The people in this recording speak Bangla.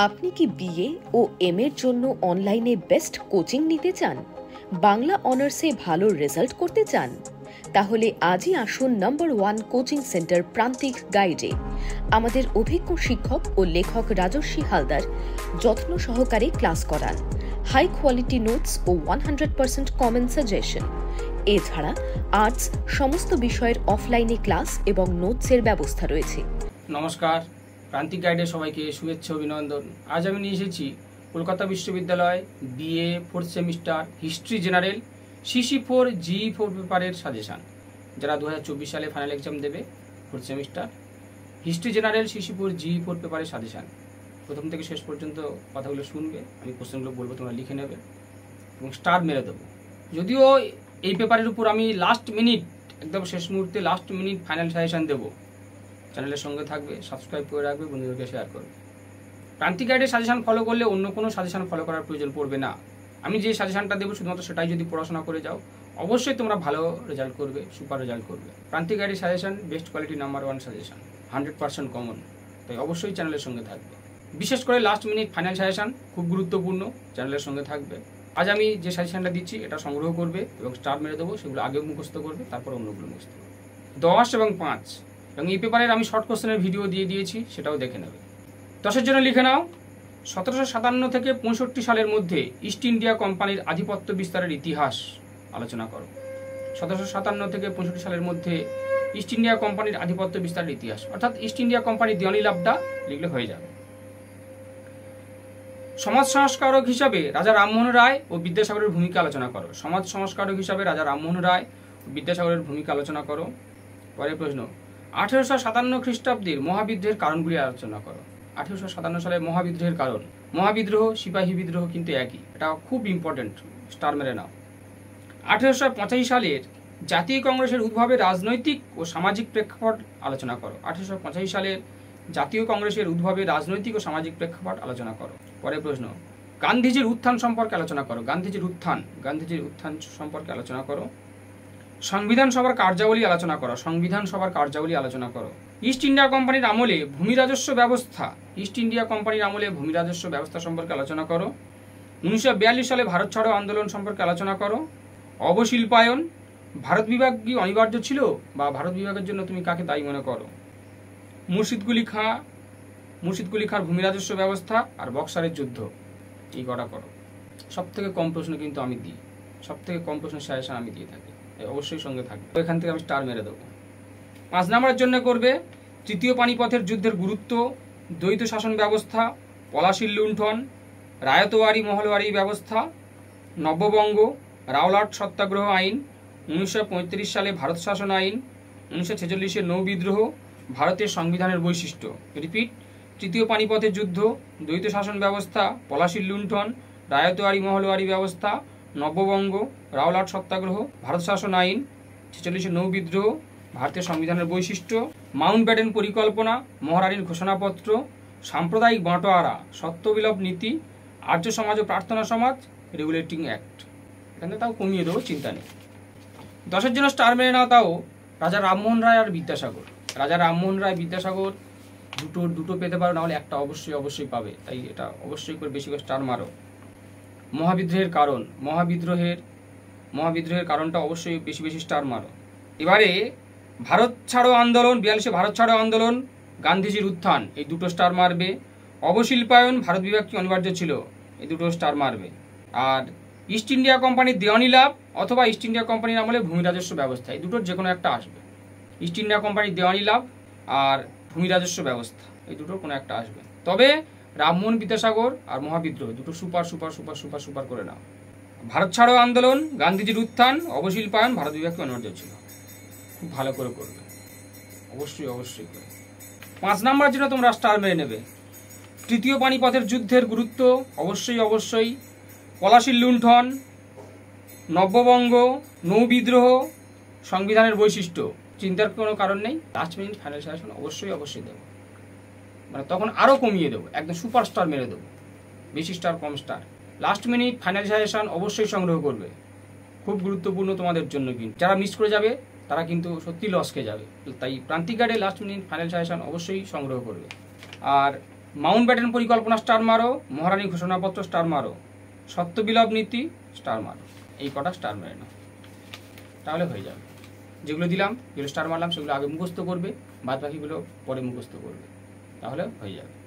আপনি কি বিএ ও এম এর জন্য অনলাইনে বেস্ট কোচিং নিতে চান? বাংলা অনার্সে ভালো রেজাল্ট করতে চান? তাহলে আজই আসুন নম্বর 1 কোচিং সেন্টার প্রান্তিক গাইডে। আমাদের অভিজ্ঞ শিক্ষক ও লেখক রাজস্বী হালদার যত্ন সহকারে ক্লাস করান। হাই কোয়ালিটি নোটস ও 100% কমন সাজেশন। এছাড়া আর্টস সমস্ত বিষয়ের অফলাইনে ক্লাস এবং নোটসের ব্যবস্থা রয়েছে। নমস্কার, প্রান্তিক গাইডে সবাইকে শুভেচ্ছা অভিনন্দন। আজ আমি নিয়ে এসেছি কলকাতা বিশ্ববিদ্যালয় BA 4th semester history general CC4 GE4 পেপারের সাজেশান। যারা 2024 সালে ফাইনাল এক্সাম দেবে 4th semester history general CC4 GE4 পেপারের সাজেশান। প্রথম থেকে শেষ পর্যন্ত কথাগুলো শুনবে, আমি কোশ্চেনগুলো বলবো, তোমরা লিখে নেবে এবং স্টার মেরে দেবো। যদিও এই পেপারের উপর আমি লাস্ট মিনিট, একদম শেষ মুহূর্তে লাস্ট মিনিট ফাইনাল সাজেশান দেবো। চ্যানেলের সঙ্গে থাকবে, সাবস্ক্রাইব করে রাখবে, বন্ধুদেরকে শেয়ার করবে। প্রান্তিক গাইডের সাজেশান ফলো করলে অন্য কোনো সাজেশান ফলো করার প্রয়োজন পড়বে না। আমি যে সাজেশানটা দেবো শুধুমাত্র সেটাই যদি পড়াশোনা করে যাও, অবশ্যই তোমরা ভালো রেজাল্ট করবে, সুপার রেজাল্ট করবে। প্রান্তিক গাইডের suggestion best quality number 1 suggestion, 100% common. তাই অবশ্যই চ্যানেলের সঙ্গে থাকবে। বিশেষ করে লাস্ট মিনিট ফাইনাল সাজেশান খুব গুরুত্বপূর্ণ, চ্যানেলের সঙ্গে থাকবে। আজ আমি যে সাজেশানটা দিচ্ছি এটা সংগ্রহ করবে এবং স্টার মেরে দেবো, সেগুলো আগে মুখস্থ করবে, তারপর অন্যগুলো মুখস্থ করবে। 10 এবং 5 এবং এই পেপারের আমি শর্ট কোশ্চেনের ভিডিও দিয়ে দিয়েছি, সেটাও দেখে নেবে। 10-এর জন্য লিখে নাও, 1757 থেকে 65 সালের মধ্যে ইস্ট ইন্ডিয়া কোম্পানির আধিপত্য বিস্তারের ইতিহাস আলোচনা করো। 1757 থেকে 65 সালের মধ্যে ইস্ট ইন্ডিয়া কোম্পানির আধিপত্য বিস্তারের ইতিহাস, অর্থাৎ ইস্ট ইন্ডিয়া কোম্পানির দেওয়ানি লাভটা লিখলে হয়ে যাবে। সমাজ সংস্কারক হিসাবে রাজা রামমোহন রায় ও বিদ্যাসাগরের ভূমিকা আলোচনা করো। সমাজ সংস্কারক হিসাবে রাজা রামমোহন রায় ও বিদ্যাসাগরের ভূমিকা আলোচনা করো। পরের প্রশ্ন, 1857 খ্রিস্টাব্দের মহাবিদ্রোহের কারণগুলি আলোচনা করো। 1857 সালের মহাবিদ্রোহের কারণ, মহাবিদ্রোহ সিপাহী বিদ্রোহ কিন্তু একই, এটা খুব ইম্পর্টেন্ট, স্টার মেরে নাও। 1885 সালের জাতীয় কংগ্রেসের উদ্ভবের রাজনৈতিক ও সামাজিক প্রেক্ষাপট আলোচনা করো। 1885 সালের জাতীয় কংগ্রেসের উদ্ভবের রাজনৈতিক ও সামাজিক প্রেক্ষাপট আলোচনা করো। পরের প্রশ্ন, গান্ধীজির উত্থান সম্পর্কে আলোচনা করো। গান্ধীজির উত্থান সম্পর্কে আলোচনা করো। সংবিধান সভার কার্যাবলী আলোচনা করো। সংবিধান সভার কার্যাবলী আলোচনা করো। ইস্ট ইন্ডিয়া কোম্পানির আমলে ভূমি রাজস্ব ব্যবস্থা, ইস্ট ইন্ডিয়া কোম্পানির আমলে ভূমি রাজস্ব ব্যবস্থা সম্পর্কে আলোচনা করো। 1942 সালে ভারত ছাড়ো আন্দোলন সম্পর্কে আলোচনা করো। অবশিল্পায়ন, ভারত বিভাগ কি অনিবার্য ছিল বা ভারত বিভাগের জন্য তুমি কাকে দায়ী মনে করো। মুর্শিদকুলি খাঁর ভূমি রাজস্ব ব্যবস্থা আর বক্সারের যুদ্ধ, এই কটা করো। সব থেকে কম প্রশ্ন কিন্তু আমি দিই, সব থেকে কম প্রশ্নের সাজেশন আমি দিয়ে থাকি, অবশ্যই সঙ্গে থাকবে। এখান থেকে আমি স্টার মেরে দেবো। 5 নম্বরের জন্য করবে তৃতীয় পানিপথের যুদ্ধের গুরুত্ব, দ্বৈত শাসন ব্যবস্থা, পলাশির লুণ্ঠন, রায়তওয়ারি মহলওয়ারি ব্যবস্থা, নব্যবঙ্গ, রাওলাট সত্যাগ্রহ আইন, 1935 সালে ভারত শাসন আইন, 1946 নৌ বিদ্রোহ, ভারতের সংবিধানের বৈশিষ্ট্য। রিপিট, তৃতীয় পানিপথের যুদ্ধ, দ্বৈত শাসন ব্যবস্থা, পলাশির লুণ্ঠন, রায়তওয়ারি মহলওয়ারি ব্যবস্থা, নব্যবঙ্গ, রাওলাট সত্যাগ্রহ, ভারত শাসন আইন, 46 নৌ বিদ্রোহ, ভারতের সংবিধানের বৈশিষ্ট্য, মাউন্টব্যাটেন পরিকল্পনা, মহারানীর ঘোষণাপত্র, সাম্প্রদায়িক বাঁটোয়ারা, সত্যবিলোপ নীতি, আর্য সমাজ ও প্রার্থনা সমাজ, রেগুলেটিং অ্যাক্ট। এখানে তাও কমিয়ে দেবো, চিন্তা নেই। 10-এর জন্য স্টার মেরে নাও, তাও রাজা রামমোহন রায় আর বিদ্যাসাগর। রাজা রামমোহন রায়, বিদ্যাসাগর দুটো পেতে পারো, নাহলে একটা অবশ্যই পাবে, তাই এটা অবশ্যই করে বেশি করে স্টার মারো। মহাবিদ্রোহের কারণ, মহাবিদ্রোহের কারণটা অবশ্যই বেশি স্টার মারো। এবারে ভারত ছাড়ো আন্দোলন, 42 ভারত ছাড়ো আন্দোলন, গান্ধীজির উত্থান, এই দুটো স্টার মারবে। অবশিল্পায়ন, ভারত বিভাগ কি অনিবার্য ছিল, এই দুটো স্টার মারবে। আর ইস্ট ইন্ডিয়া কোম্পানির দেওয়ানি লাভ অথবা ইস্ট ইন্ডিয়া কোম্পানির আমলে ভূমি রাজস্ব ব্যবস্থা, এই দুটোর যে কোনো একটা আসবে। ইস্ট ইন্ডিয়া কোম্পানির দেওয়ানি লাভ আর ভূমি রাজস্ব ব্যবস্থা, এই দুটোর কোনো একটা আসবে। তবে রামমোহন, বিদ্যাসাগর আর মহাবিদ্রোহ দুটো সুপার করে নাও। ভারত ছাড়ো আন্দোলন, গান্ধীজির উত্থান, অবশিল্পায়ন, ভারত বিভাগ কি অনিবার্য ছিল, খুব ভালো করে করবে, অবশ্যই করে। 5 নম্বরের জন্য তোমরা স্টার মেরে নেবে। তৃতীয় পানিপথের যুদ্ধের গুরুত্ব, অবশ্যই। পলাশির লুণ্ঠন, নব্যবঙ্গ, নৌ বিদ্রোহ, সংবিধানের বৈশিষ্ট্য, চিন্তার কোনো কারণ নেই। লাস্ট মিনিট ফাইনাল সাজেশন অবশ্যই দেবো, মানে তখন আরও কমিয়ে দেবো, একদম সুপার স্টার মেরে দেবো, বেশি স্টার কম star. Last minute final suggestion অবশ্যই সংগ্রহ করবে, খুব গুরুত্বপূর্ণ তোমাদের জন্য। কিন্তু যারা মিস করে যাবে তারা কিন্তু সত্যি লস খেয়ে যাবে, তাই প্রান্তিক গাইডে লাস্ট মিনিট ফাইনাল সাজেশন অবশ্যই সংগ্রহ করবে। আর মাউন্ট ব্যাটেন পরিকল্পনা স্টার মারো, মহারানী ঘোষণাপত্র স্টার মারো, সত্যবিলভ নীতি স্টার মারো, এই কটা স্টার মেরে নাও, তাহলে হয়ে যাবে। যেগুলো দিলাম, যেগুলো স্টার মারলাম সেগুলো আগে মুখস্থ করবে, বাদ বাকিগুলো পরে মুখস্থ করবে, তাহলে হয়ে যাবে।